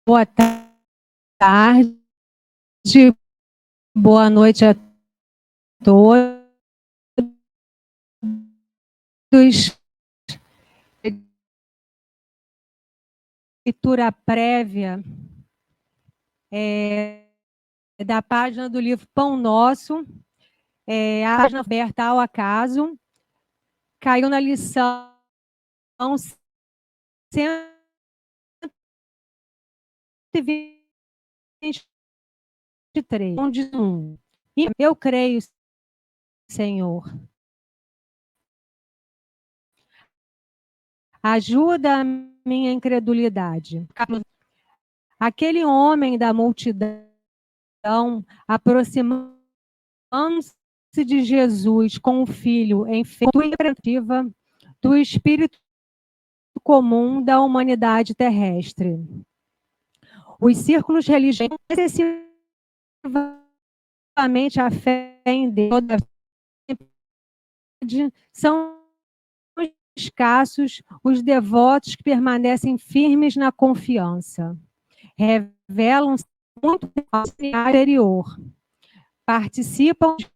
Boa tarde, boa noite a todos. Leitura prévia da página do livro Pão Nosso, a página aberta ao acaso, caiu na lição 123, onde eu creio, Senhor, ajuda a minha incredulidade. Aquele homem da multidão, aproximando-se de Jesus com o filho em perspectiva do espírito comum da humanidade terrestre. Os círculos religiosos, excessivamente a fé em Deus, são escassos os devotos que permanecem firmes na confiança. Revelam-se muito no exterior. Participam de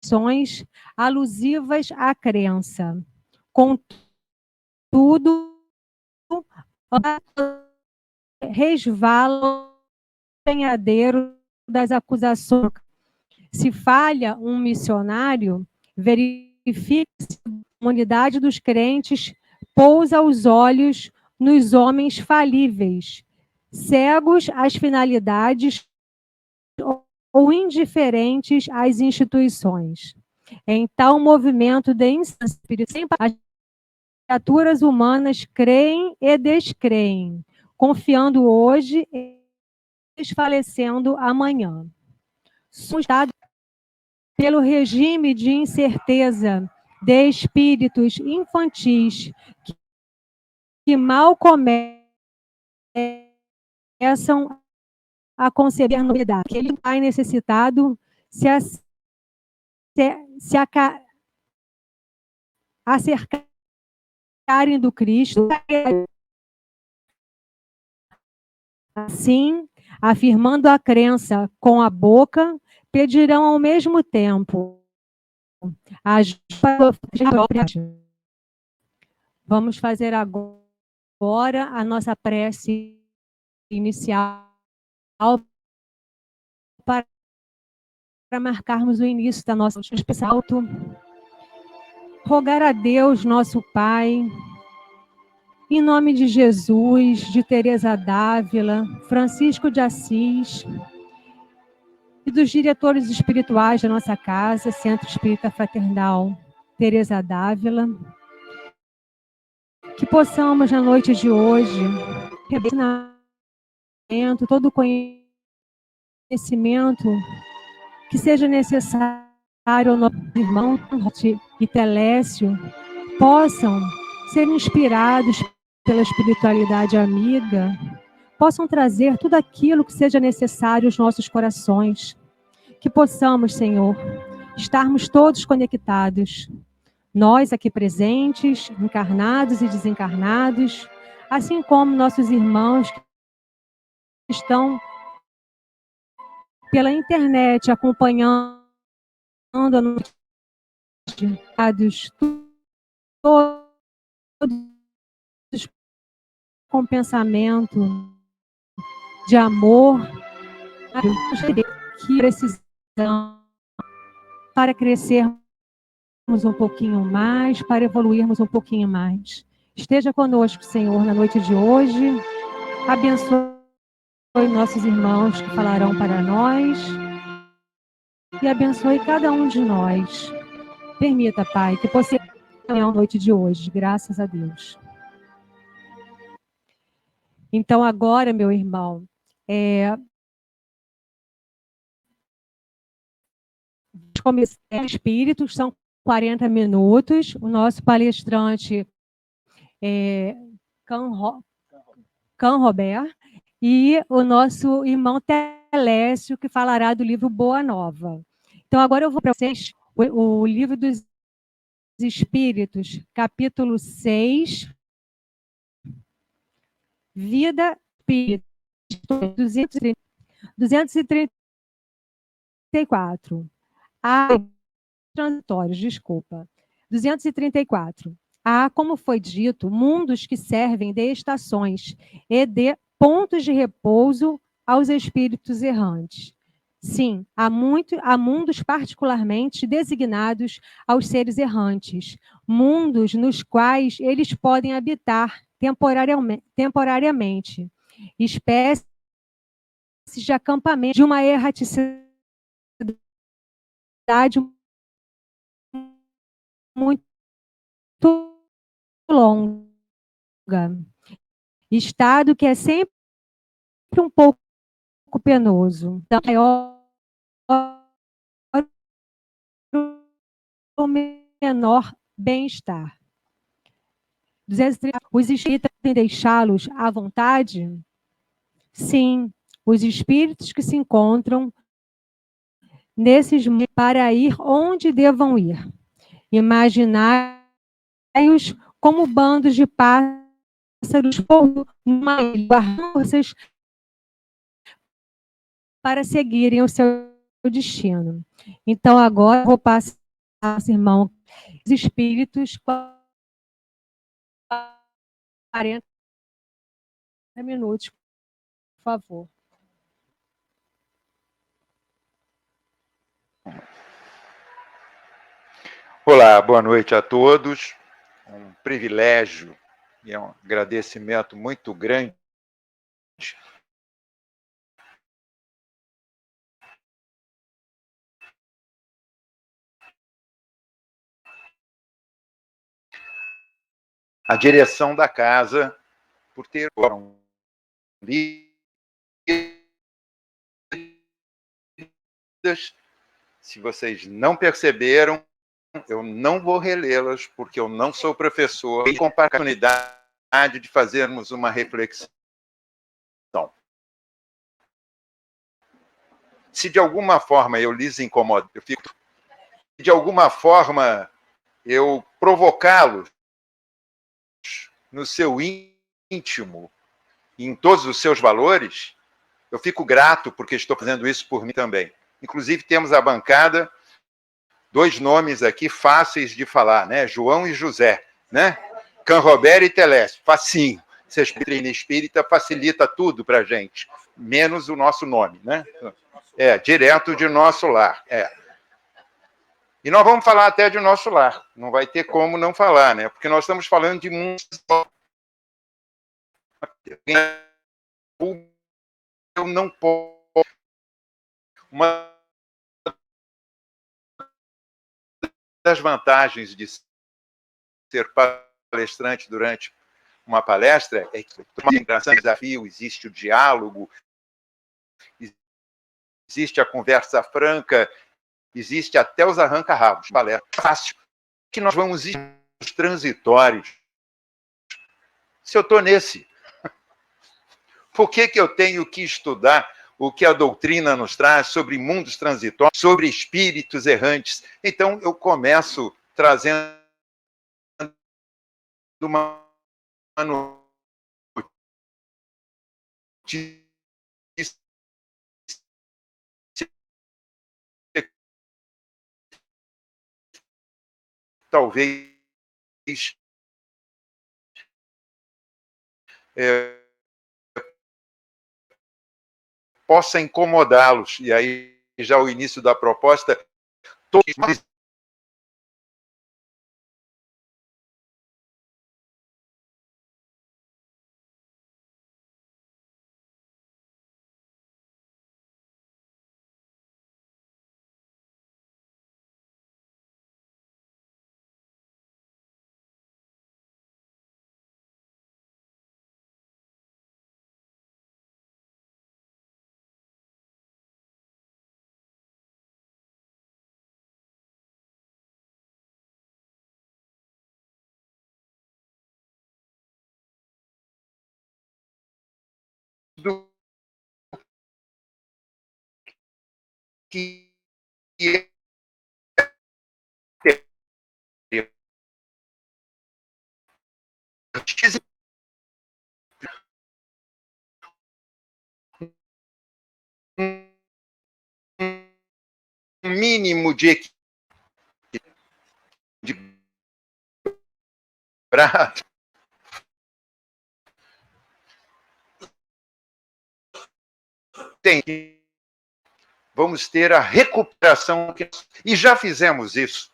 ações alusivas à crença. Contudo, resvalam empenhadeiro das acusações. Se falha um missionário, verifica-se a comunidade dos crentes pousa os olhos nos homens falíveis, cegos às finalidades ou indiferentes às instituições. Em tal movimento de insensível, as criaturas humanas creem e descreem, confiando hoje e desfalecendo amanhã. Sustentado pelo regime de incerteza de espíritos infantis que mal começam a conceber novidade. Aquele pai necessitado se acercarem do Cristo, assim, afirmando a crença com a boca, pedirão ao mesmo tempo ajuda. Vamos fazer agora a nossa prece inicial para marcarmos o início da nossa especial. Rogar a Deus, nosso Pai, em nome de Jesus, de Teresa d'Ávila, Francisco de Assis e dos diretores espirituais da nossa casa, Centro Espírita Fraternal Teresa d'Ávila, que possamos, na noite de hoje, todo o conhecimento que seja necessário ao nosso irmão e Telécio possam ser inspirados pela espiritualidade amiga, possam trazer tudo aquilo que seja necessário aos nossos corações, que possamos, Senhor, estarmos todos conectados, nós aqui presentes, encarnados e desencarnados, assim como nossos irmãos que estão pela internet acompanhando a noite, todos com pensamento de amor, que precisamos para crescermos um pouquinho mais, para evoluirmos um pouquinho mais. Esteja conosco, Senhor, na noite de hoje. Abençoe nossos irmãos que falarão para nós e abençoe cada um de nós. Permita, Pai, que possamos a noite de hoje, graças a Deus. Então, agora, meu irmão, começar espíritos, são 40 minutos. O nosso palestrante Canro- Canrobert, e o nosso irmão Telécio, que falará do livro Boa Nova. Então, agora eu vou para vocês o livro dos Espíritos, capítulo 6, Vida Espírita, 234. Transitórios, desculpa. 234. Há, como foi dito, mundos que servem de estações e de pontos de repouso aos espíritos errantes. Sim, há mundos particularmente designados aos seres errantes, mundos nos quais eles podem habitar temporariamente, espécies de acampamento de uma erraticidade muito longa, estado que é sempre um pouco penoso, da maior ou menor bem-estar. 230. Os espíritos podem deixá-los à vontade? Sim, os espíritos que se encontram nesses mundos para ir onde devam ir. Imaginai-os como bandos de pássaros voando numa ilha, forças para seguirem o seu destino. Então, agora eu vou passar ao irmão os espíritos 40 minutos, por favor. Olá, boa noite a todos. Um privilégio e um agradecimento muito grande à direção da casa por ter lidas. Se vocês não perceberam, eu não vou relê-las, porque eu não sou professor, e com a oportunidade de fazermos uma reflexão. Se de alguma forma eu lhes incomodo, de alguma forma eu provocá-los no seu íntimo, em todos os seus valores, eu fico grato porque estou fazendo isso por mim também. Inclusive, temos a bancada, dois nomes aqui fáceis de falar, né? João e José, né? Canrobert e Telésio, facinho. Vocês doutrina espírita facilita tudo para a gente, menos o nosso nome, né? É, direto de nosso lar. É. E nós vamos falar até de nosso lar. Não vai ter como não falar, né? Porque nós estamos falando de mundos. Eu não posso. Uma das vantagens de ser palestrante durante uma palestra é que tem desafio, existe o diálogo, existe a conversa franca, existe até os arranca-rabos. Palestra fácil. Que nós vamos ir nos transitórios. Se eu estou nesse, por que eu tenho que estudar o que a doutrina nos traz sobre mundos transitórios, sobre espíritos errantes? Então, eu começo trazendo uma notícia talvez possa incomodá-los. E aí, já o início da proposta, todos que um mínimo de prato, vamos ter a recuperação, e já fizemos isso.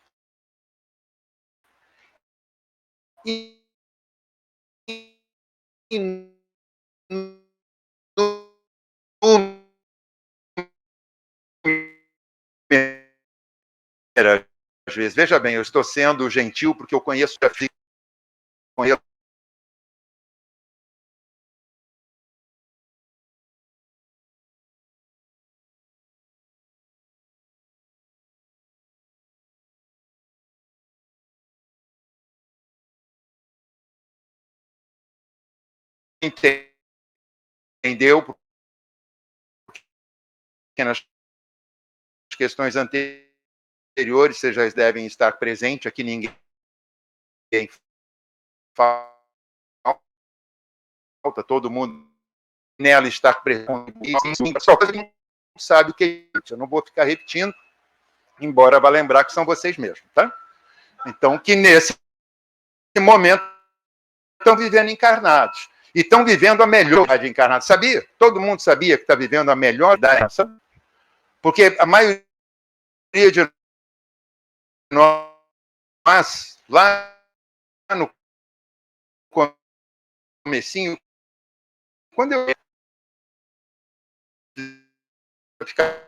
E às vezes, veja bem, eu estou sendo gentil porque eu conheço a filha, conheço entendeu, porque nas questões anteriores vocês já devem estar presentes, aqui ninguém falta, todo mundo nela está presente, só que não sabe o que é isso. Eu não vou ficar repetindo, embora vá lembrar que são vocês mesmos, tá? Então, que nesse momento estão vivendo encarnados. E estão vivendo a melhor idade encarnada. Sabia? Todo mundo sabia que está vivendo a melhor idade. Porque a maioria de nós, lá no comecinho, quando eu ficava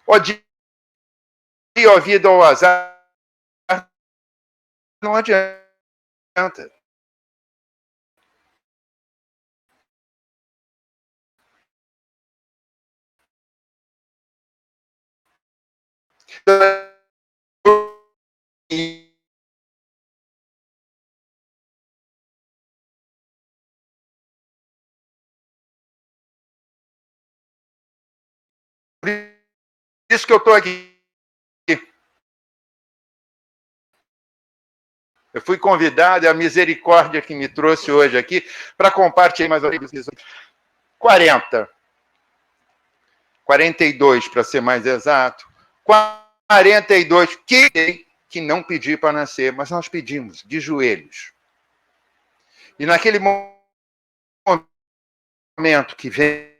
odia a vida ao azar, não adianta. Por isso que eu estou aqui. Eu fui convidado, é a misericórdia que me trouxe hoje aqui, para compartilhar mais ou menos 40. 42, para ser mais exato. 42 que não pedi para nascer, mas nós pedimos de joelhos. E naquele momento que vem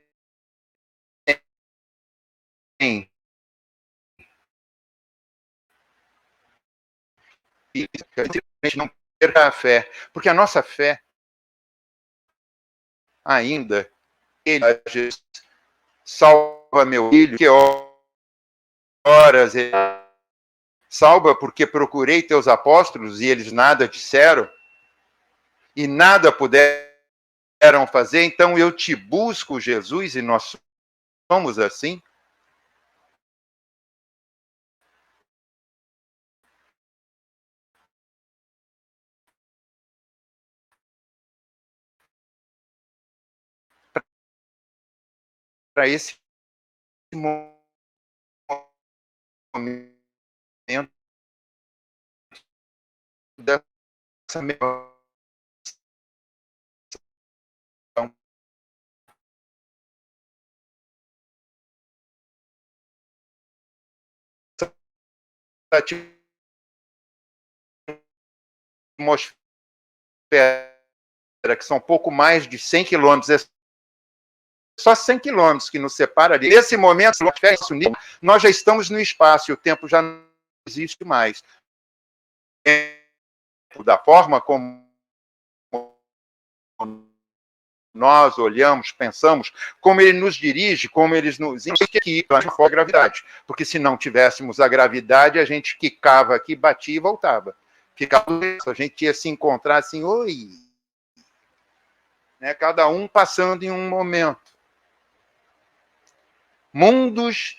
e a gente não perca a fé, porque a nossa fé ainda, ele salva meu filho, que horas ele salva porque procurei teus apóstolos e eles nada disseram e nada puderam fazer, então eu te busco, Jesus, e nós somos assim. Para esse momento dessa memória. Atmosfera, que são pouco mais de 100 quilômetros, é só 100 quilômetros que nos separa ali. Nesse momento, nós já estamos no espaço, e o tempo já não existe mais. Da forma como nós olhamos, pensamos, como ele nos dirige, como ele nos indica que for a gravidade. Porque se não tivéssemos a gravidade, a gente quicava aqui, batia e voltava. Ficava, a gente ia se encontrar assim, oi. Né? Cada um passando em um momento. Mundos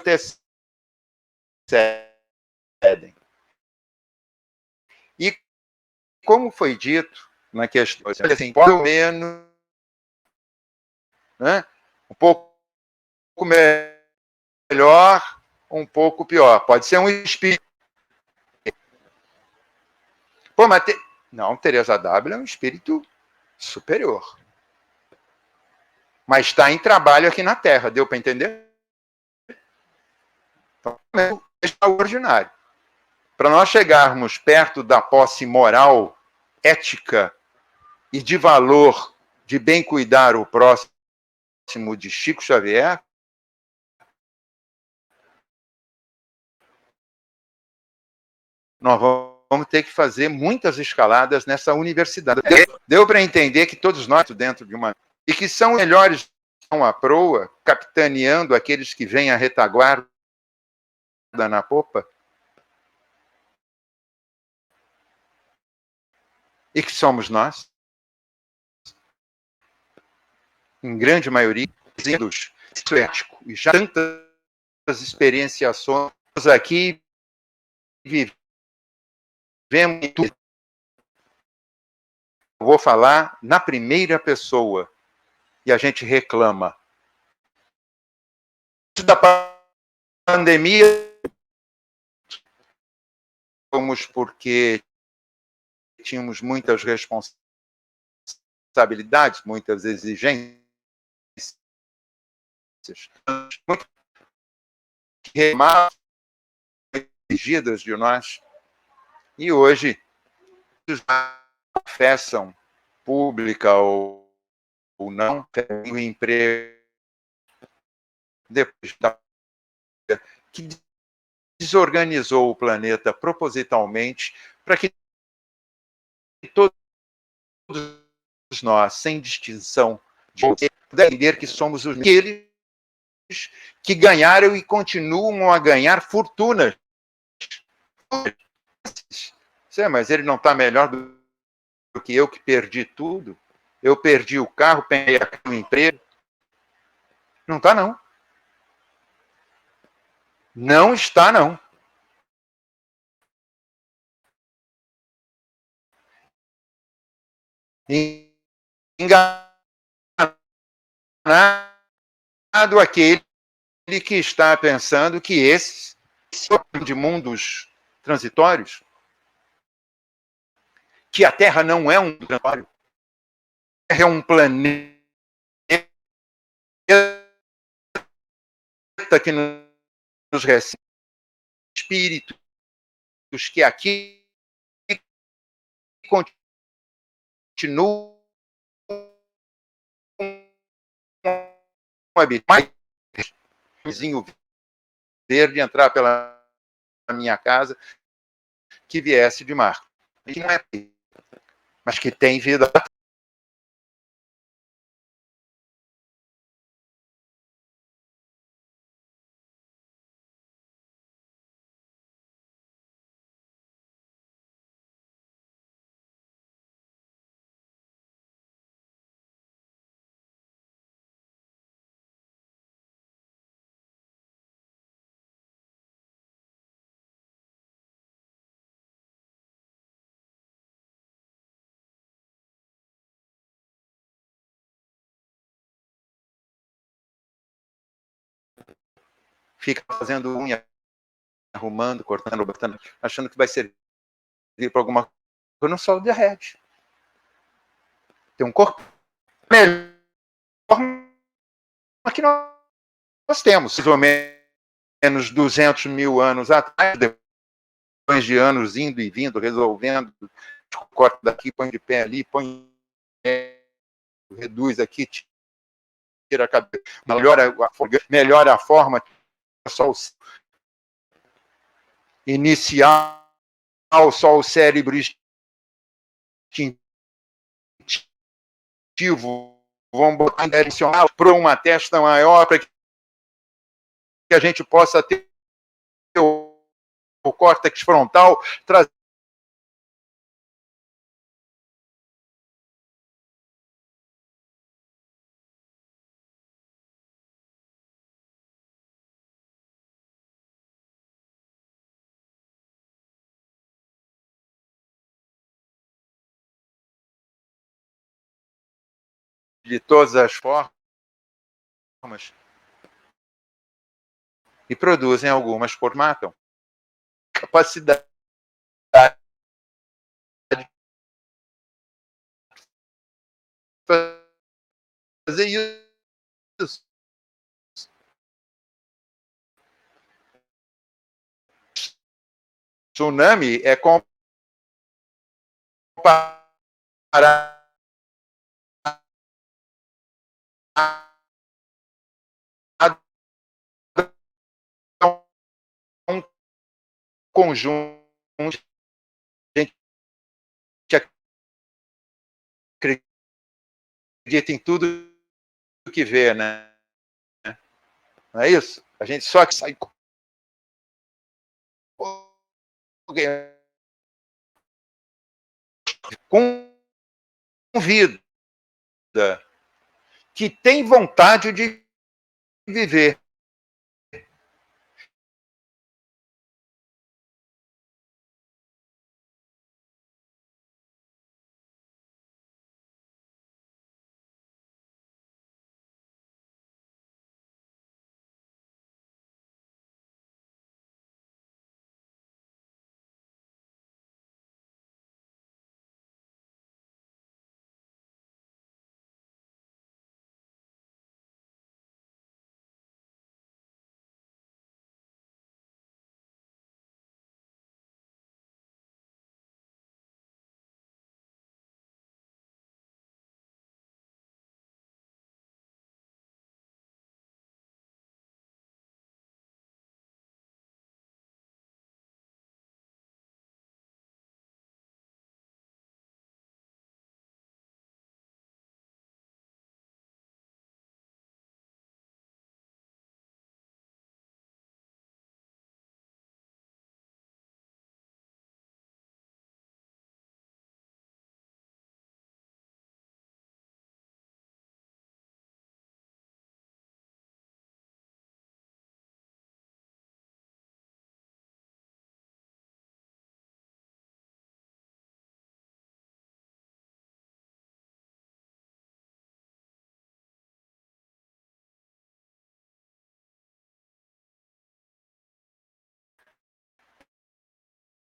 antecedem. E, como foi dito na questão, assim, pelo menos, né, um pouco melhor, um pouco pior. Pode ser um espírito. Pô, mas não, Teresa d'Ávila é um espírito superior. Mas está em trabalho aqui na Terra, deu para entender? Então, é extraordinário. Para nós chegarmos perto da posse moral, ética e de valor de bem cuidar o próximo de Chico Xavier, nós vamos ter que fazer muitas escaladas nessa universidade. Deu para entender que todos nós dentro de uma... E que são melhores à proa, capitaneando aqueles que vêm à retaguarda na popa, e que somos nós, em grande maioria, isso é ético. E já tantas experienciações aqui vivemos tudo. Eu vou falar na primeira pessoa, e a gente reclama. Da pandemia, fomos porque tínhamos muitas responsabilidades, muitas exigências, muito exigidas de nós, e hoje confessam, pública ou não, o emprego depois da que desorganizou o planeta propositalmente para que todos nós, sem distinção, entender que somos os aqueles que ganharam e continuam a ganhar fortunas. Mas ele não está melhor do que eu, que perdi tudo? Eu perdi o carro, perdi o emprego. Não está, não. Não está, não. Enganado aquele que está pensando que esses de mundos transitórios, que a Terra não é um transitório, a Terra é um planeta que nos recebe, espíritos que aqui continuam a habitar, vizinho verde entrar pela minha casa, que viesse de Marte. E não é, mas que tem vida. Fica fazendo unha, arrumando, cortando, botando, achando que vai servir para alguma coisa. No sol derrete. Tem um corpo melhor que nós temos, mais ou menos 200 mil anos atrás, depois de anos indo e vindo, resolvendo, corta daqui, põe de pé ali, põe, reduz aqui, tira a cabeça, melhora a forma, só o inicial, só o cérebro instintivo, vamos botar direcional para uma testa maior, para que a gente possa ter o córtex frontal, trazer de todas as formas e produzem algumas por matam. Capacidade de fazer isso. Tsunami é comparado a um conjunto de gente que acredita em tudo que vê, né? Não é isso? A gente só que sai com vida, que tem vontade de viver.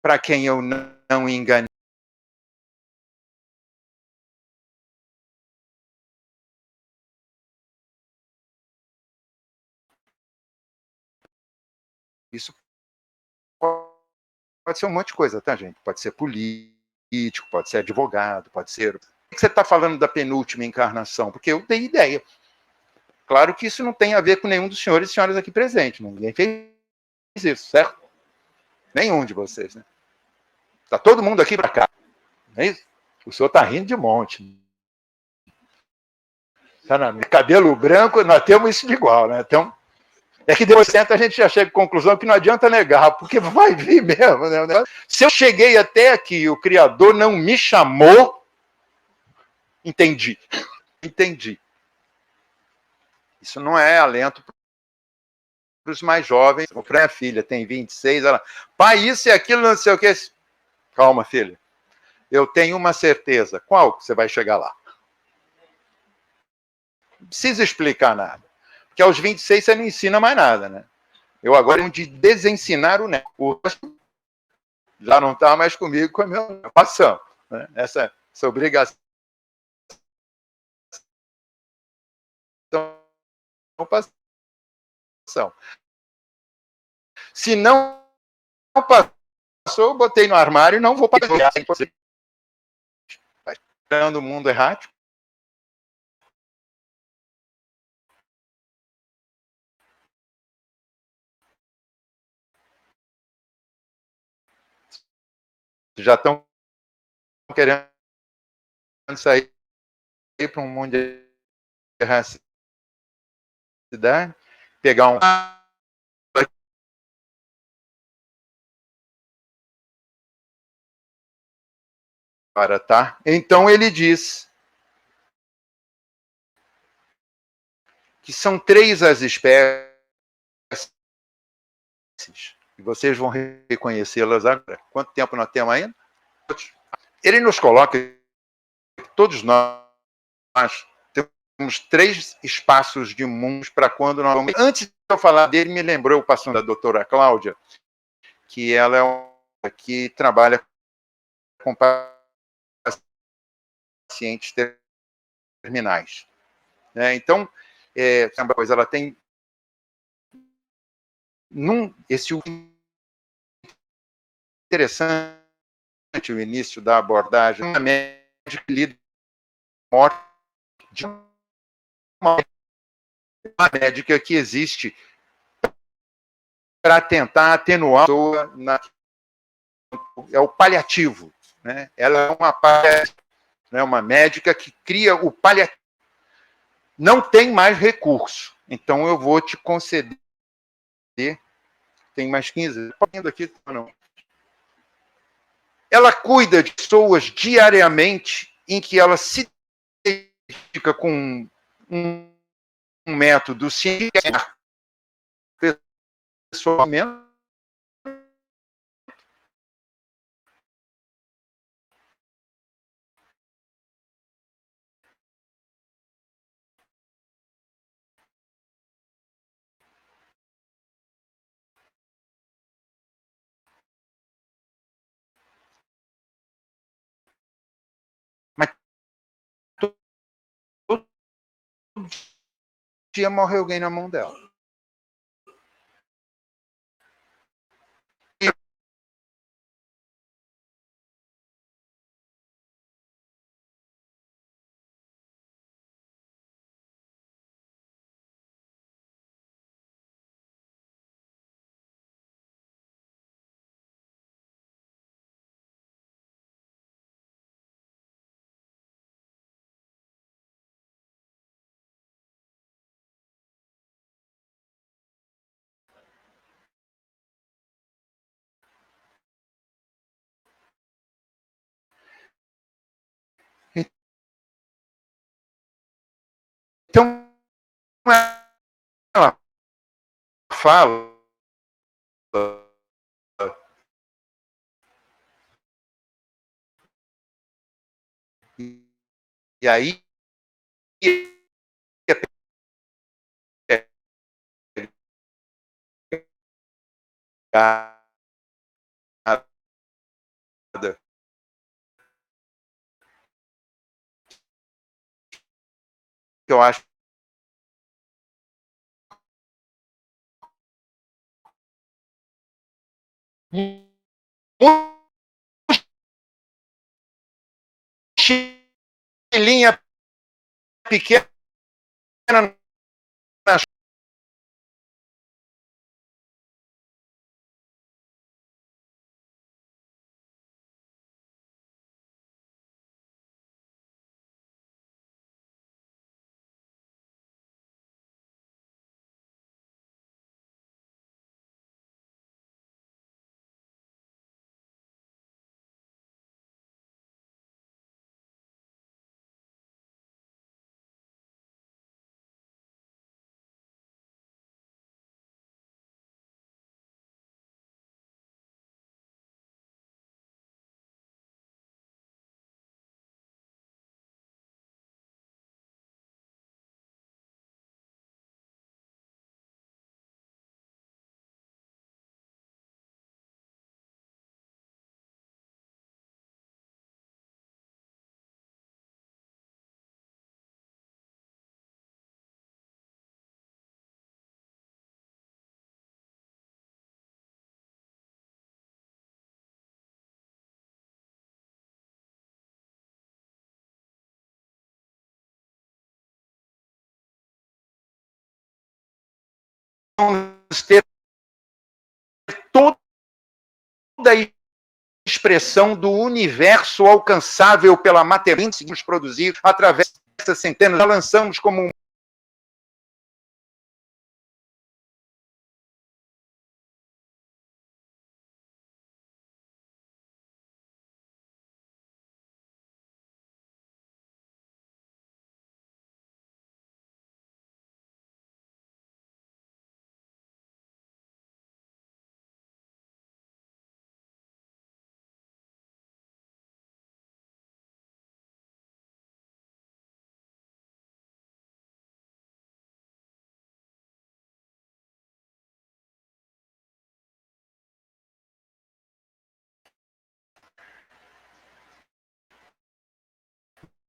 Para quem eu não enganei. Isso pode ser um monte de coisa, tá, gente? Pode ser político, pode ser advogado, pode ser. Por que você está falando da penúltima encarnação? Porque eu dei ideia. Claro que isso não tem a ver com nenhum dos senhores e senhoras aqui presentes. Ninguém fez isso, certo? Nenhum de vocês, né? Está todo mundo aqui para cá. Não é isso? O senhor está rindo de monte. Tá, cabelo branco, nós temos isso de igual, né? Então, é que depois a gente já chega à conclusão que não adianta negar, porque vai vir mesmo. Né? Se eu cheguei até aqui e o Criador não me chamou, entendi. Entendi. Isso não é alento para os mais jovens. Para minha filha, tem 26, ela, pai, isso e aquilo, não sei o que. Calma, filha. Eu tenho uma certeza. Qual que você vai chegar lá? Não precisa explicar nada. Porque aos 26 você não ensina mais nada, né? Eu agora tenho de desensinar o neto. O já não está mais comigo, com a minha passão. Né? Essa obrigação. Se não passou, eu botei no armário e não vou pagar. Vai esperando o mundo errático. Já estão querendo sair para um mundo de erraticidade, pegar um para, tá? Então ele diz que são 3 as espécies e vocês vão reconhecê-las agora. Quanto tempo nós temos ainda? Ele nos coloca, todos nós temos 3 espaços de mundos para quando nós vamos... Antes de eu falar dele, me lembrou o paciente da doutora Cláudia, que ela é uma que trabalha com pacientes terminais. Então, ela tem esse interessante o início da abordagem, uma médica que lida com a morte de uma médica que existe para tentar atenuar a pessoa é o paliativo, né? Ela é uma médica que cria o paliativo. Não tem mais recurso, então eu vou te conceder. Tem mais 15? Aqui, não. Ela cuida de pessoas diariamente em que ela se dedica com um método científico, pessoalmente, mas todo dia morre alguém na mão dela. Então, ela fala e aí que eu acho mochilinha pequena nas ter toda a expressão do universo alcançável pela matemática que conseguimos produzir através dessas centenas. Já lançamos como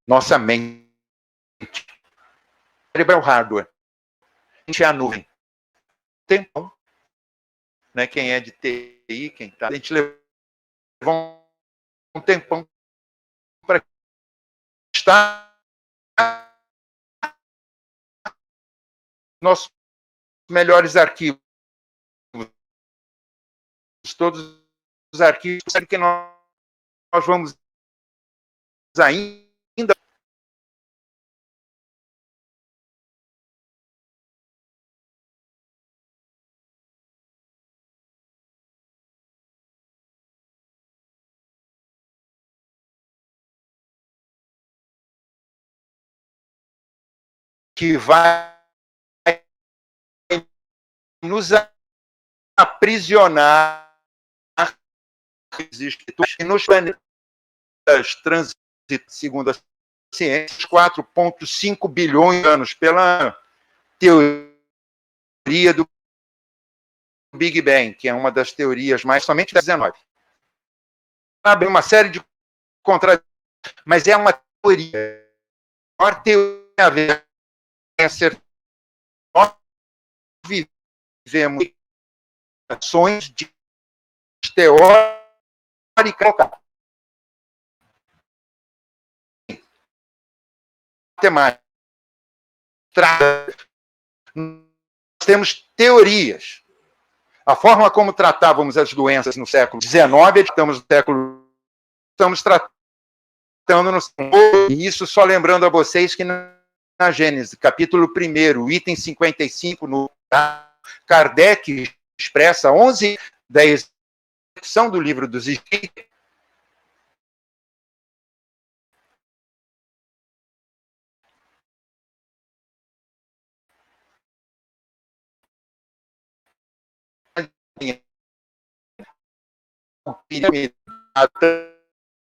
nossa mente. O cérebro é o hardware. A gente é a nuvem. Tempão, né? Quem é de TI, quem tá, a gente levou um tempão para estar nossos melhores arquivos, todos os arquivos que nós vamos ainda que vai nos aprisionar e nos planetas transitam, segundo a ciência, 4,5 bilhões de anos, pela teoria do Big Bang, que é uma das teorias mais somente da 19. Sabe, uma série de contradições, mas é uma teoria. A maior teoria a ver é ser nós vivemos ações de teórica. Matemática. Nós temos teorias. A forma como tratávamos as doenças no século XIX, estamos tratando no e isso só lembrando a vocês que na Gênesis, capítulo 1, item 55, no Kardec expressa 11 da execução do livro dos Espíritos.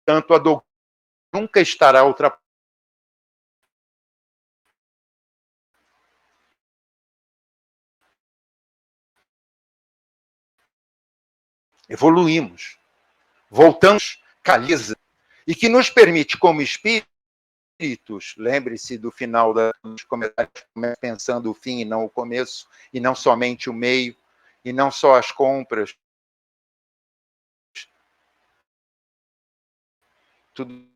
Tanto a doutrina nunca estará ultrapassada. Evoluímos, voltamos caliza, e que nos permite, como espíritos, lembre-se do final dos comentários, pensando o fim e não o começo, e não somente o meio, e não só as compras, tudo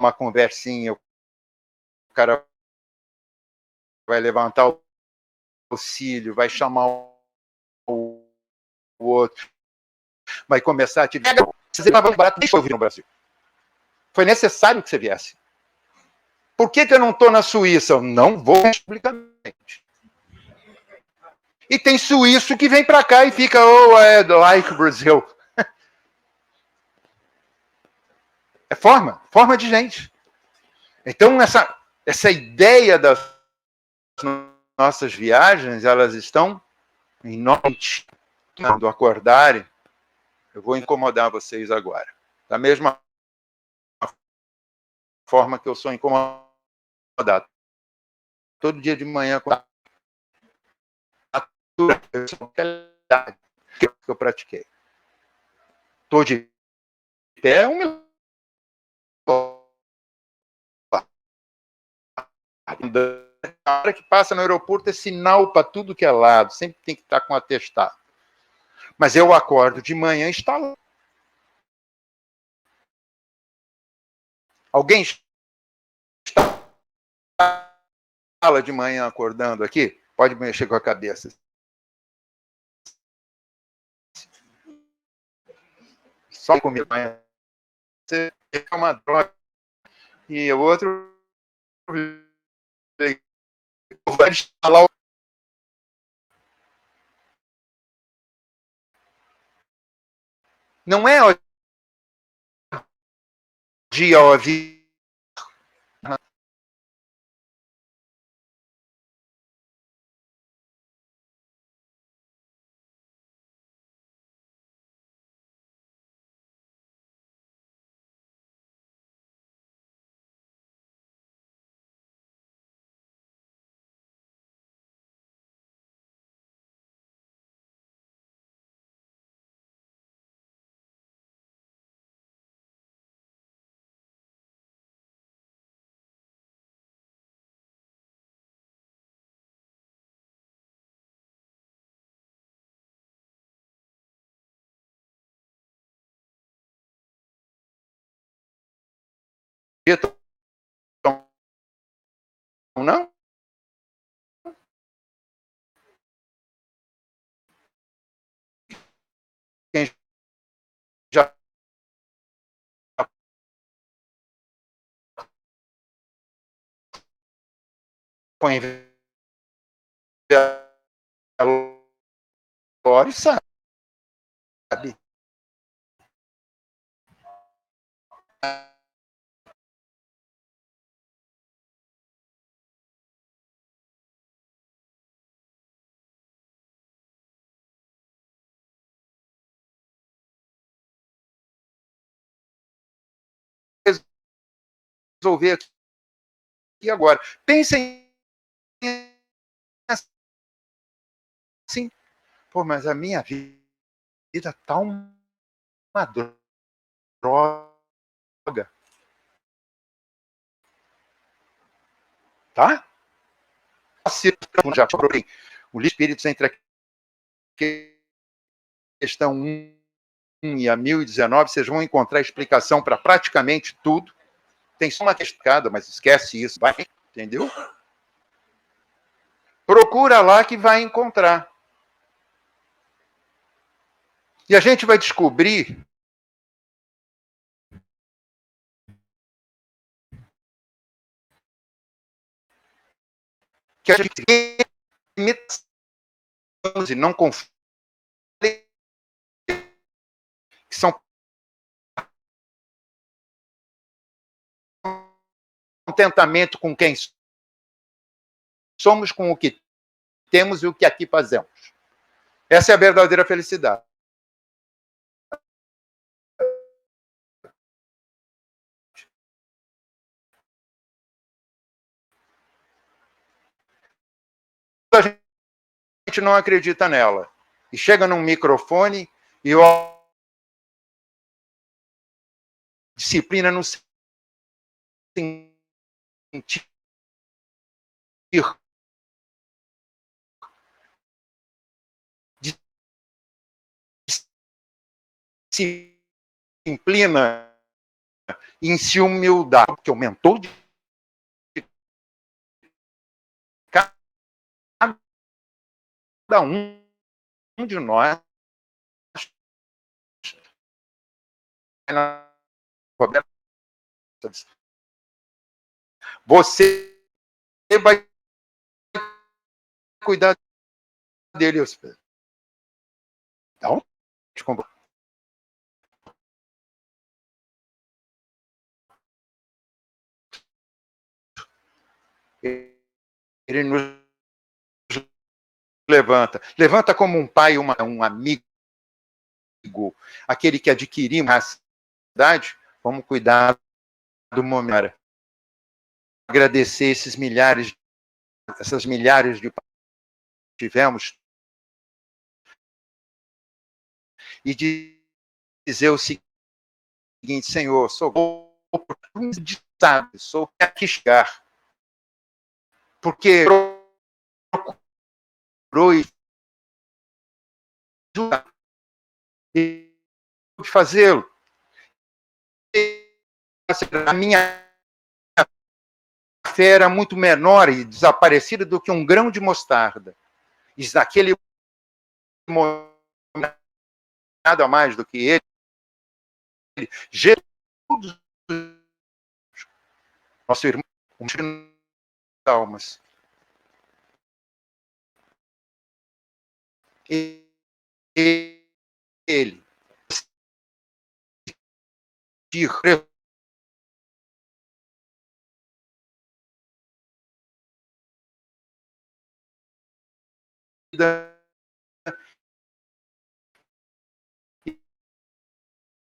uma conversinha, o cara vai levantar o cílio, vai chamar o outro, vai começar a te dizer, você estava barato, deixa eu vir no Brasil. Foi necessário que você viesse. Por que eu não estou na Suíça? Eu não vou publicamente. E tem suíço que vem para cá e fica, oh, I like Brazil. É forma de gente. Então, essa ideia das nossas viagens, elas estão em nós. Quando acordarem, eu vou incomodar vocês agora. Da mesma forma que eu sou incomodado. Todo dia de manhã, que eu pratiquei. Estou de pé, a hora que passa no aeroporto é sinal para tudo que é lado, sempre tem que estar com atestado. Mas eu acordo de manhã e está lá. Alguém fala de manhã acordando aqui? Pode mexer com a cabeça. Só comigo amanhã. Você é uma droga. E o outro vai instalar. Não é o dia, ó, acreditam ou não? Quem já foi em velório sabe. Resolver aqui agora. Pensem assim, pô, mas a minha vida tá uma droga, tá? Já procurei o livro Espíritos entre a questão 1 e a 1019, vocês vão encontrar explicação para praticamente tudo. Tem só uma questão, mas esquece isso, vai, entendeu? Procura lá que vai encontrar. E a gente vai descobrir que a gente tem limitações e não conflitos, que são contentamento com quem somos, com o que temos e o que aqui fazemos. Essa é a verdadeira felicidade. A gente não acredita nela. E chega num microfone e disciplina no sentido de disciplina em se humildade, que aumentou de cada um de nós. Você vai cuidar dele. Então, ele nos levanta. Levanta como um pai, um amigo, aquele que adquirimos a cidade. Vamos cuidar do momento. Agradecer essas milhares de tivemos e dizer o seguinte: Senhor, sou sou aqui chegar, porque procurou e fazê-lo. A minha fé era muito menor e desaparecida do que um grão de mostarda. E naquele momento, nada mais do que ele, Jesus, nosso irmão, almas. Ele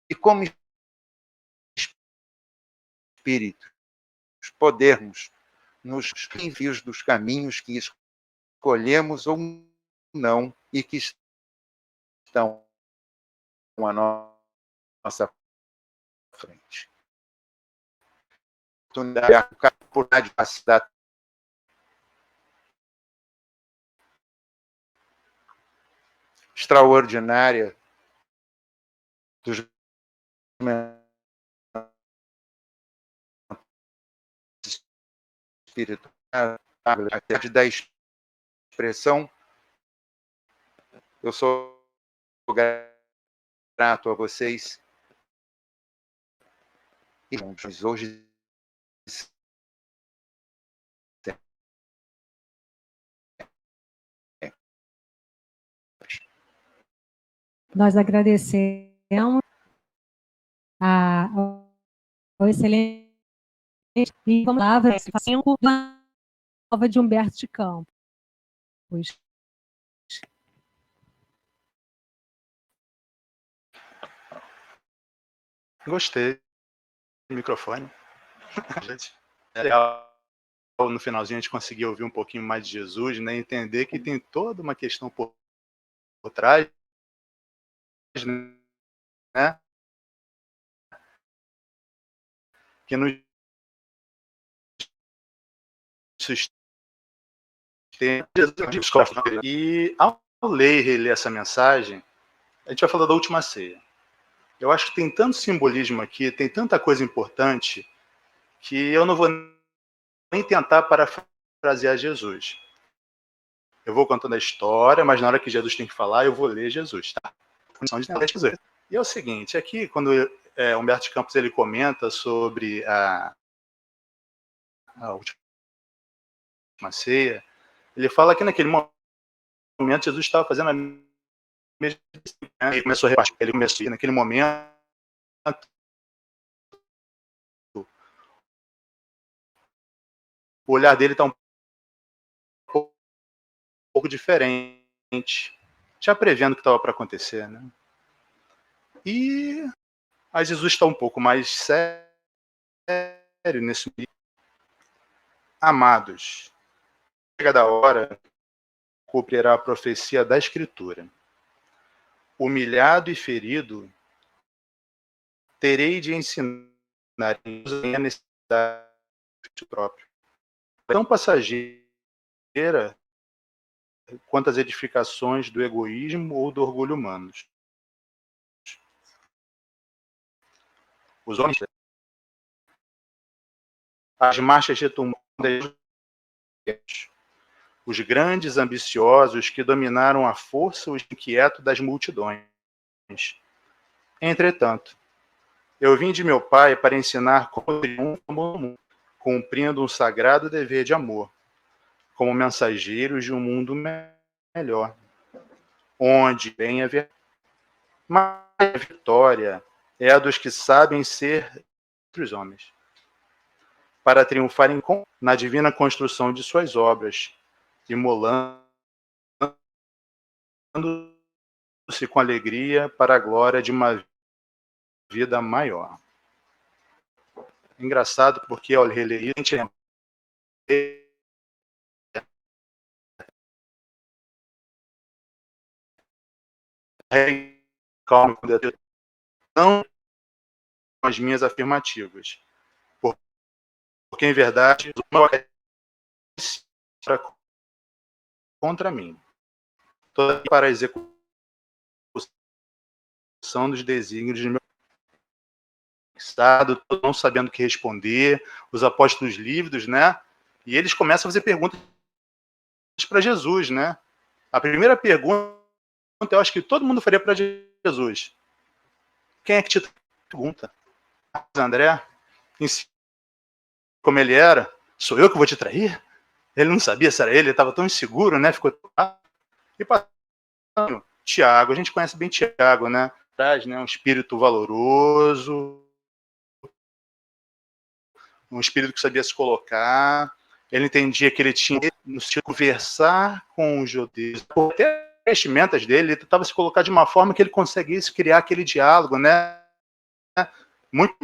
e como espírito podermos nos envios dos caminhos que escolhemos ou não e que estão à nossa frente. Oportunidade de capacidade extraordinária dos espiritual, da expressão. Eu sou grato a vocês. E hoje nós agradecemos ao excelente e palavra nova de Humberto de Campos. Gostei do microfone. É legal. No finalzinho a gente conseguiu ouvir um pouquinho mais de Jesus, né? Entender que tem toda uma questão por trás, né? Que nos sustenta. E ao ler e reler essa mensagem, a gente vai falar da última ceia. Eu acho que tem tanto simbolismo aqui, tem tanta coisa importante, que eu não vou nem tentar parafrasear Jesus. Eu vou contando a história, mas na hora que Jesus tem que falar, eu vou ler Jesus, tá? E é o seguinte, aqui quando Humberto de Campos ele comenta sobre a última ceia, ele fala que naquele momento Jesus estava fazendo a mesma coisa, ele começou a repartir, ele começou naquele momento o olhar dele está um pouco diferente, já prevendo o que estava para acontecer, né? E aí Jesus está um pouco mais sério nesse momento. Amados, chega da hora, cumprirá a profecia da Escritura. Humilhado e ferido, terei de ensinar a necessidade própria. Tão passageira quanto as edificações do egoísmo ou do orgulho humanos. Os homens, as marchas retumbantes, os grandes ambiciosos que dominaram a força e o inquieto das multidões. Entretanto, eu vim de meu Pai para ensinar como triunfa no mundo, cumprindo um sagrado dever de amor, como mensageiros de um mundo melhor, onde bem haver. Mas a vitória é a dos que sabem ser entre os homens, para triunfarem na divina construção de suas obras, imolando-se com alegria para a glória de uma vida maior. Engraçado porque ao reler isso, a gente lembra calma, não as minhas afirmativas, porque em verdade não é contra mim, toda para a execução dos desígnios de meu estado, não sabendo o que responder, os apóstolos lívidos, né? E eles começam a fazer perguntas para Jesus, né? A primeira pergunta, eu acho que todo mundo faria para Jesus. Quem é que te pergunta? André, como ele era, sou eu que vou te trair? Ele não sabia se era ele estava tão inseguro, né? Ficou. E passando, Tiago, a gente conhece bem Tiago, né? Traz, né? Um espírito valoroso, um espírito que sabia se colocar. Ele entendia que ele tinha no sentido de conversar com os judeus. Até as vestimentas dele, ele tentava se colocar de uma forma que ele conseguisse criar aquele diálogo, né? Muito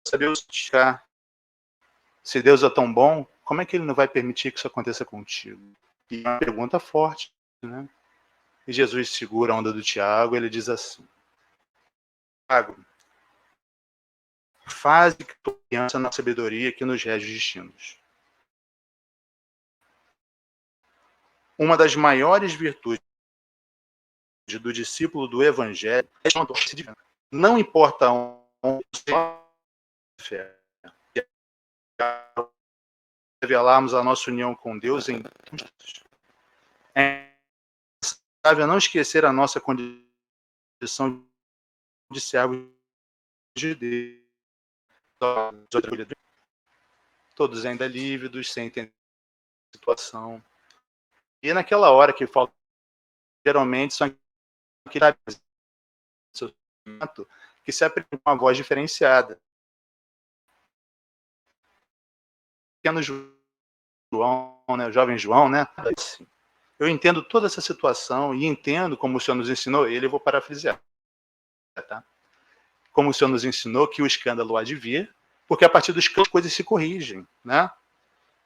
saber buscar. Se Deus é tão bom, como é que ele não vai permitir que isso aconteça contigo? E é uma pergunta forte, né? E Jesus segura a onda do Tiago, ele diz assim: Tiago, faze que tu confiança na sabedoria que nos rege os destinos. Uma das maiores virtudes do discípulo do Evangelho é a não importa onde você fé. revelarmos a nossa união com Deus em é necessário não esquecer a nossa condição de servos de Deus. Todos ainda lívidos, sem entender a situação. E naquela hora que falta, geralmente são aqueles que se aprende uma voz diferenciada. Pequeno João, né, o jovem João, né? Eu entendo toda essa situação e entendo como o Senhor nos ensinou, eu vou parafrasear, tá? Como o Senhor nos ensinou que o escândalo há de vir, porque a partir do escândalo as coisas se corrigem, né?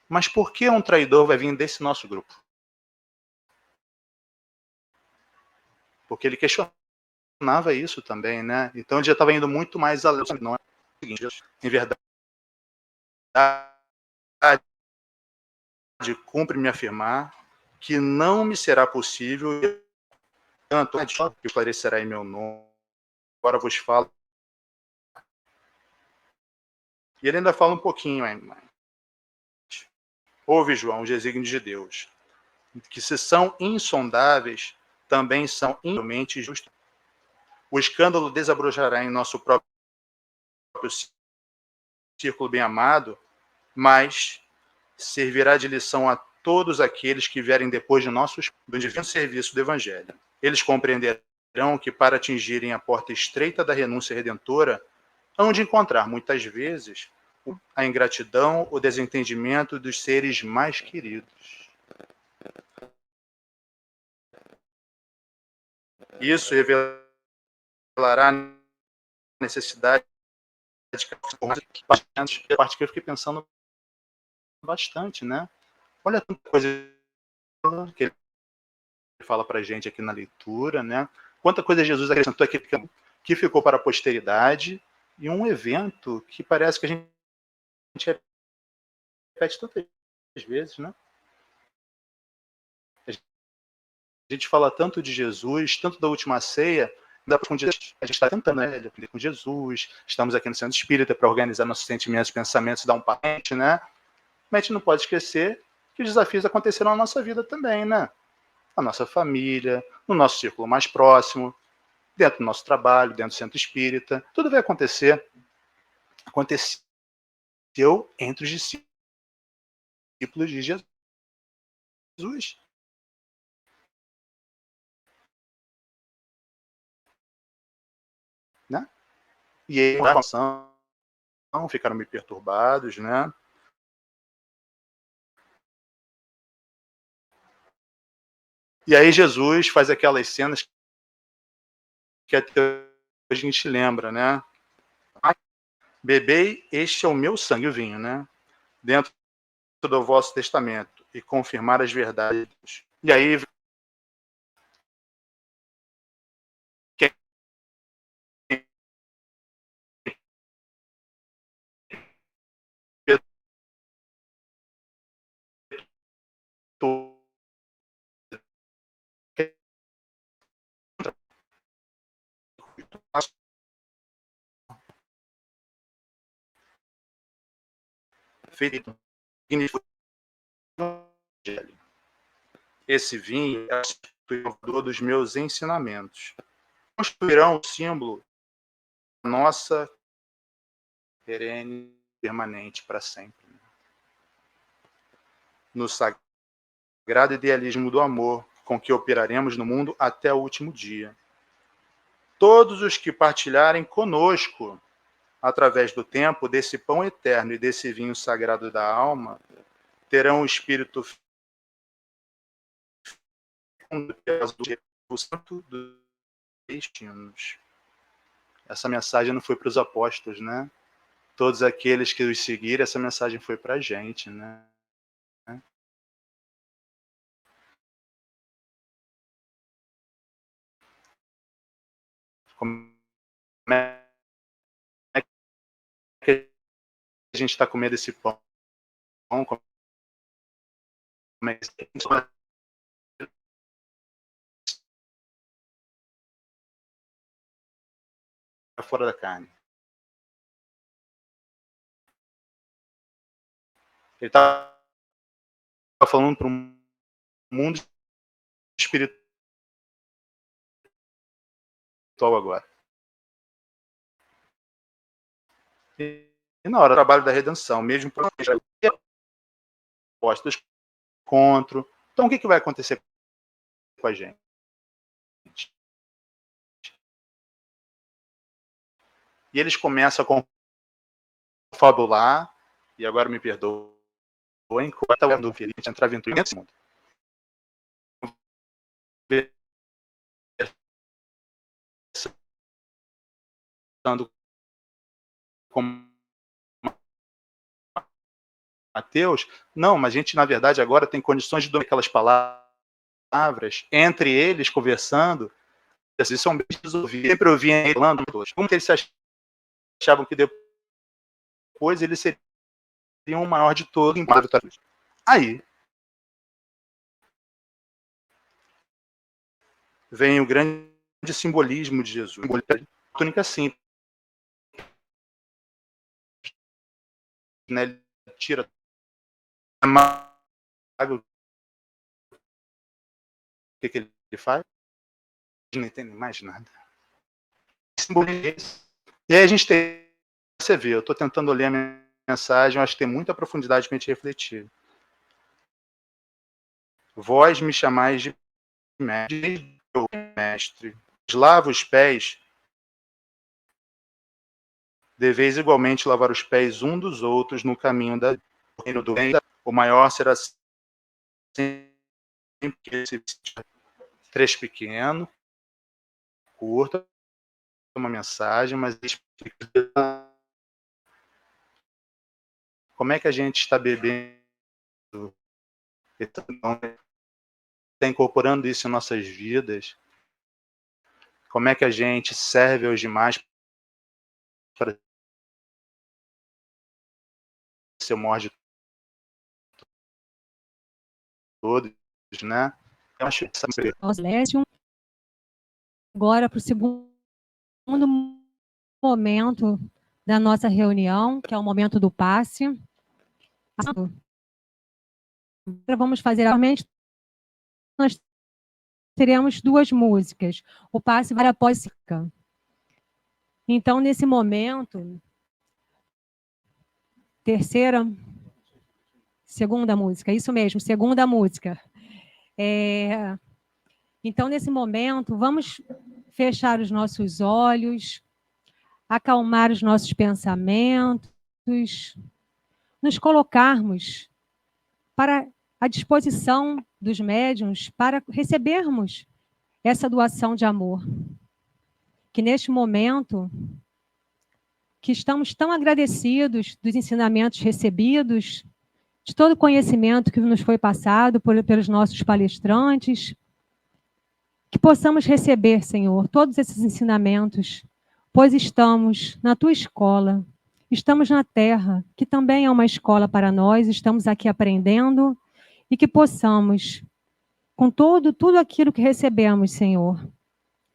Mas por que um traidor vai vir desse nosso grupo? Porque ele questionava isso também, né? Então ele já estava indo muito mais além. Não é o seguinte, em verdade, cumpre me afirmar que não me será possível, tanto que esclarecerá em meu nome, agora vos falo. E ele ainda fala um pouquinho, ouve, João, os desígnios de Deus, que se são insondáveis, também são incrivelmente justos. O escândalo desabrochará em nosso próprio círculo bem-amado, mas servirá de lição a todos aqueles que vierem depois de do divino serviço do Evangelho. Eles compreenderão que para atingirem a porta estreita da renúncia redentora, hão de encontrar, muitas vezes, a ingratidão, o desentendimento dos seres mais queridos. Isso revelará a necessidade de a parte que eu fiquei pensando bastante, né? Olha tanta coisa que ele fala pra gente aqui na leitura, né? Quanta coisa Jesus acrescentou aqui que ficou para a posteridade e um evento que parece que a gente repete tantas vezes, né? A gente fala tanto de Jesus, tanto da última ceia, da profundidade. A gente está tentando, né? Aprender com Jesus. Estamos aqui no Centro Espírita para organizar nossos sentimentos, pensamentos, dar um patente, né? Mas a gente não pode esquecer que os desafios aconteceram na nossa vida também, né? Na nossa família, no nosso círculo mais próximo, dentro do nosso trabalho, dentro do Centro Espírita. Tudo vai acontecer. Aconteceu entre os discípulos de Jesus. Né? E eles ficaram meio perturbados, né? E aí Jesus faz aquelas cenas que até hoje a gente lembra, né? Bebei, este é o meu sangue, o vinho, né? Dentro do vosso testamento e confirmar as verdades. E aí feito esse vinho é o dos meus ensinamentos. Construirão o símbolo da nossa perene permanente para sempre. No sagrado idealismo do amor com que operaremos no mundo até o último dia. Todos os que partilharem conosco, através do tempo, desse pão eterno e desse vinho sagrado da alma, terão o espírito do santo dos destinos. Essa mensagem não foi para os apóstolos, né? Todos aqueles que os seguiram, essa mensagem foi para a gente, né? Como é que a gente está comendo esse pão? Como é que está fora da carne? Ele está falando para um mundo espiritual agora. E na hora do trabalho da redenção, mesmo por postos contra. Então, o que vai acontecer com a gente? E eles começam a confabular, e agora me perdoem, enquanto eu ando feliz, entrar aventura nesse mundo. Com Mateus, não, mas a gente, na verdade, agora tem condições de dominar aquelas palavras, entre eles, conversando, isso são bem resolvidos. Sempre ouviam ele falando, como que eles achavam que depois eles seriam o maior de todos em Aí vem o grande simbolismo de Jesus. Túnica simples, né? Ele tira o que ele faz? Não entende mais nada. E aí a gente tem, você vê, eu estou tentando ler a minha mensagem, eu acho que tem muita profundidade para a gente refletir. Vós me chamais de mestre. Lava os pés, deveis igualmente lavar os pés um dos outros no caminho da reino do bem. O maior será sempre esse trecho pequeno, curto, uma mensagem, mas como é que a gente está bebendo, está incorporando isso em nossas vidas? Como é que a gente serve aos demais para ser o maior de todos, né? Eu acho que agora para o segundo momento da nossa reunião, que é o momento do passe. Agora vamos fazer realmente, nós teremos duas músicas, o passe vai após. Então, nesse momento, segunda música, isso mesmo, segunda música. Então, nesse momento, vamos fechar os nossos olhos, acalmar os nossos pensamentos, nos colocarmos para a disposição dos médiuns para recebermos essa doação de amor. Que neste momento, que estamos tão agradecidos dos ensinamentos recebidos, de todo o conhecimento que nos foi passado pelos nossos palestrantes, que possamos receber, Senhor, todos esses ensinamentos, pois estamos na Tua escola, estamos na Terra, que também é uma escola para nós, estamos aqui aprendendo, e que possamos, com tudo aquilo que recebemos, Senhor,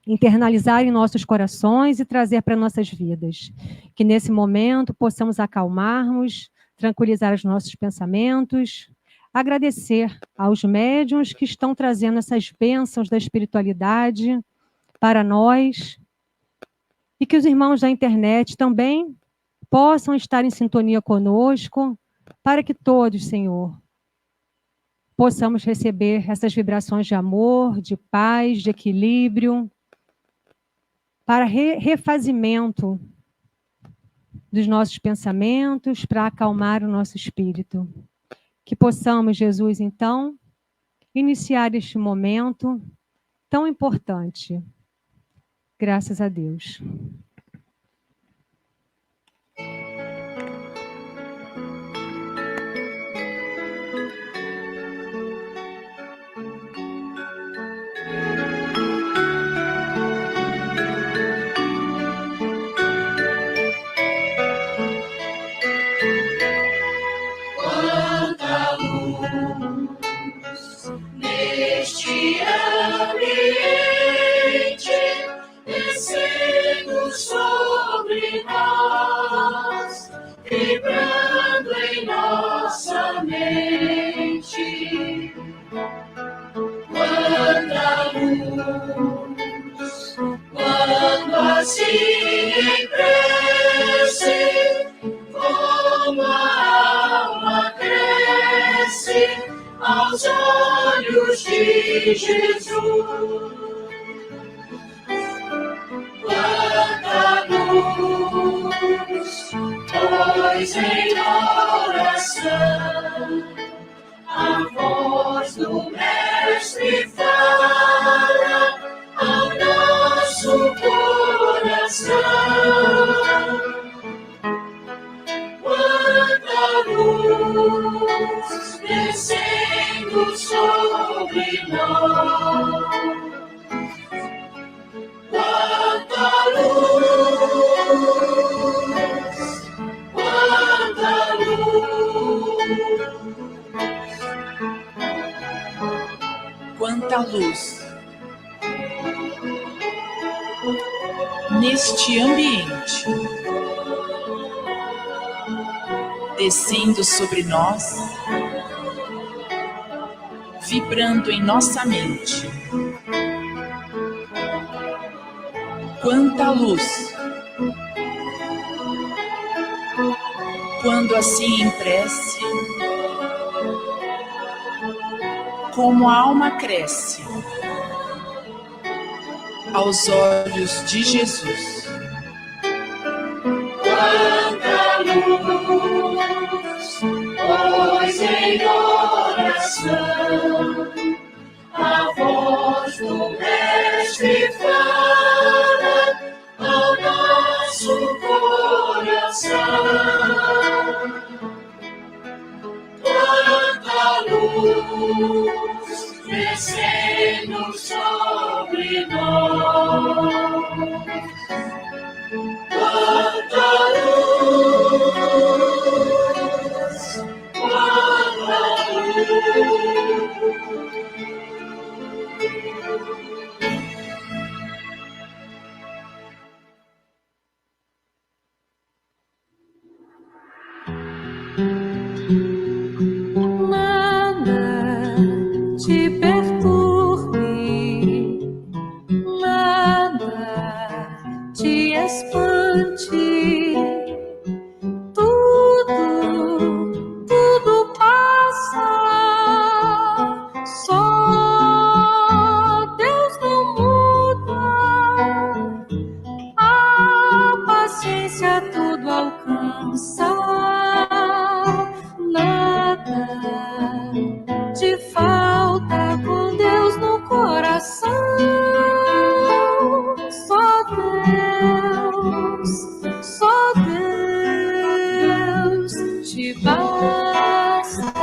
internalizar em nossos corações e trazer para nossas vidas. Que nesse momento possamos acalmarmos, tranquilizar os nossos pensamentos, agradecer aos médiuns que estão trazendo essas bênçãos da espiritualidade para nós e que os irmãos da internet também possam estar em sintonia conosco para que todos, Senhor, possamos receber essas vibrações de amor, de paz, de equilíbrio, para refazimento dos nossos pensamentos, para acalmar o nosso espírito. Que possamos, Jesus, então, iniciar este momento tão importante. Graças a Deus. Neste ambiente, descendo sobre nós, vibrando em nossa mente. aos olhos de Jesus. Quanta luz, pois em oração a voz do Mestre fala ao nosso coração. Quanta luz descendo sobre nós. Quanta luz, quanta luz. Quanta luz neste ambiente, descendo sobre nós, vibrando em nossa mente. Quanta luz, quando assim em prece, como a alma cresce aos olhos de Jesus. Quanta luz, pois em oração a voz do Mestre fala ao nosso coração. Quanta luz descendo sobre nós. Quanta luz, quanta luz. Nada te perturbe, nada te espante, tudo passa, só Deus não muda, a paciência tudo alcança. Nada te falta com Deus no coração. Só Deus te basta.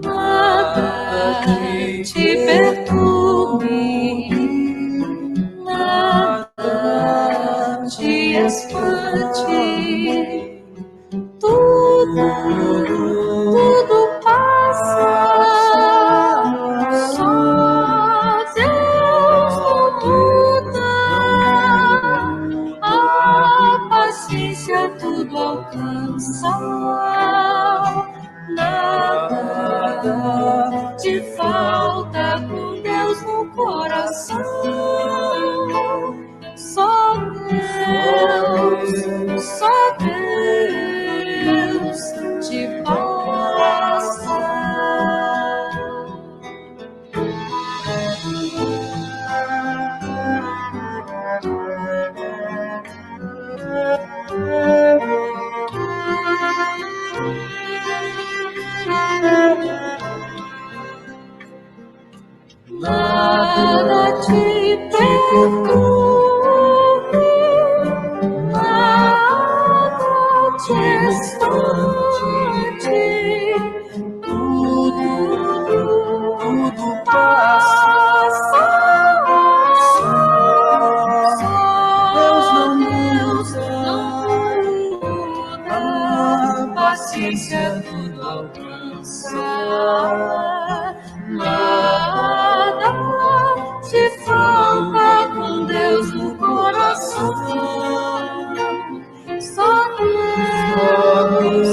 Nada te perturbe, nada te espante, tudo passa, só Deus não muda, a paciência tudo alcança. Nada te falta com Deus no coração. Só Deus te basta. Nada te perturbe, nada te espante, tudo passa, Deus não muda, paciência tudo alcança. Nada te falta com Deus no coração. Só Deus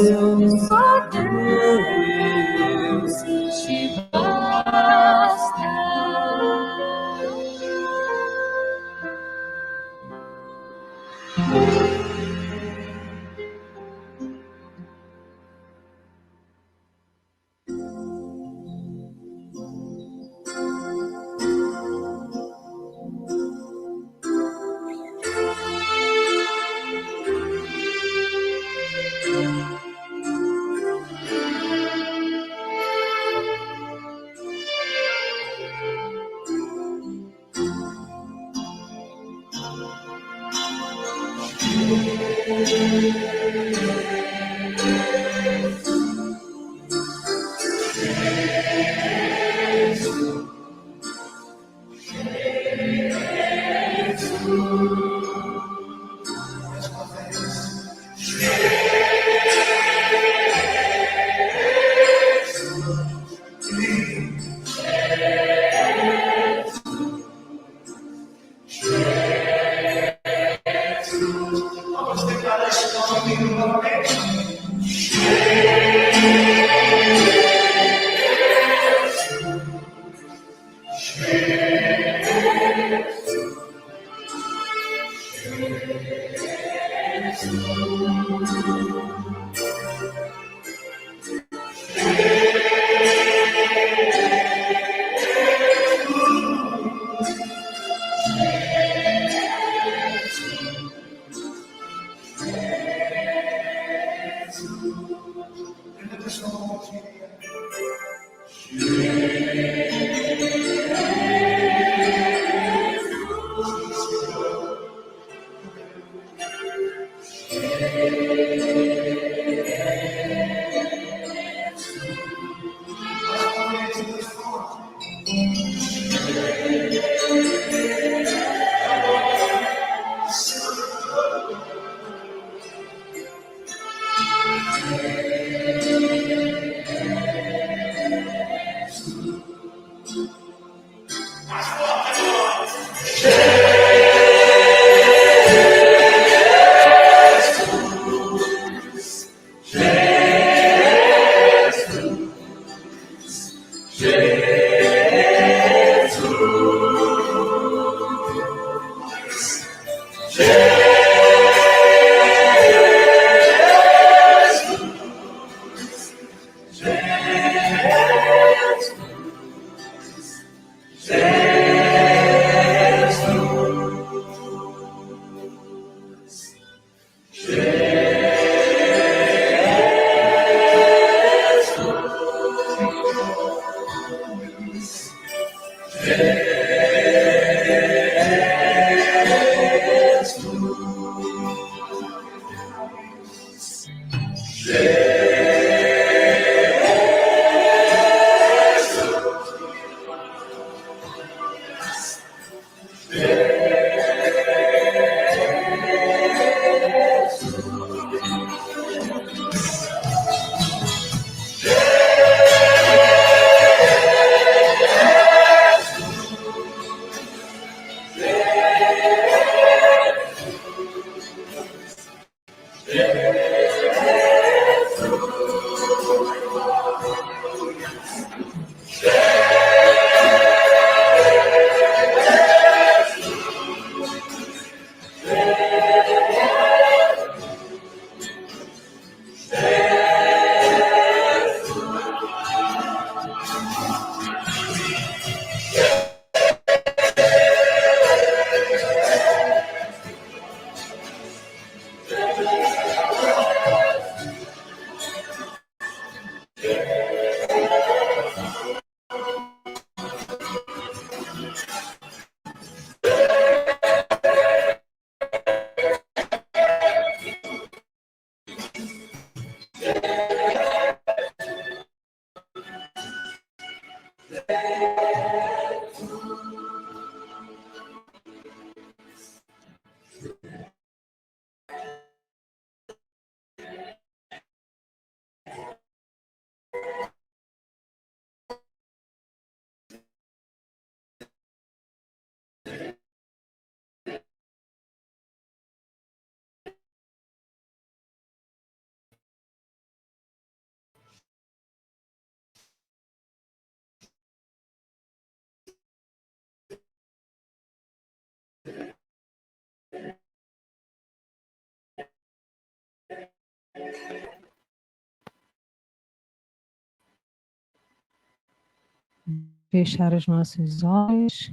Fechar os nossos olhos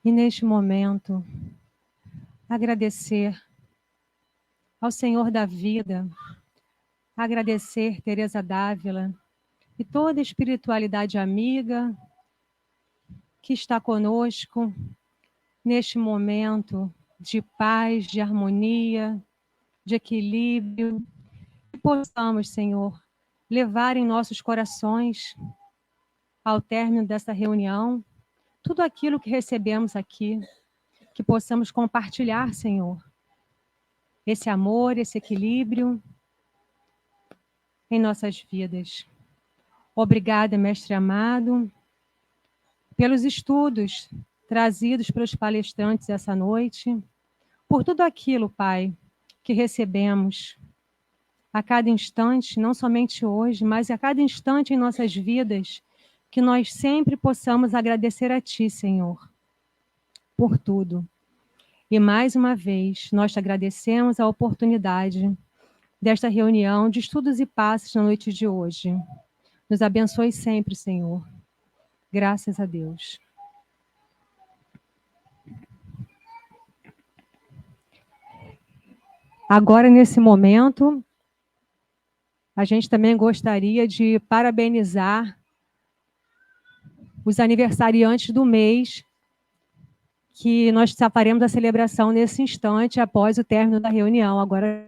e, neste momento, agradecer ao Senhor da vida, agradecer Teresa d'Ávila e toda a espiritualidade amiga que está conosco neste momento de paz, de harmonia, de equilíbrio, que possamos, Senhor, levar em nossos corações, ao término dessa reunião, tudo aquilo que recebemos aqui, que possamos compartilhar, Senhor, esse amor, esse equilíbrio em nossas vidas. Obrigada, Mestre amado, pelos estudos trazidos pelos palestrantes essa noite, por tudo aquilo, Pai, que recebemos a cada instante, não somente hoje, mas a cada instante em nossas vidas, que nós sempre possamos agradecer a Ti, Senhor, por tudo. E mais uma vez, nós te agradecemos a oportunidade desta reunião de estudos e passes na noite de hoje. Nos abençoe sempre, Senhor. Graças a Deus. Agora, nesse momento, a gente também gostaria de parabenizar os aniversariantes do mês, que nós faremos a celebração nesse instante, após o término da reunião. Agora,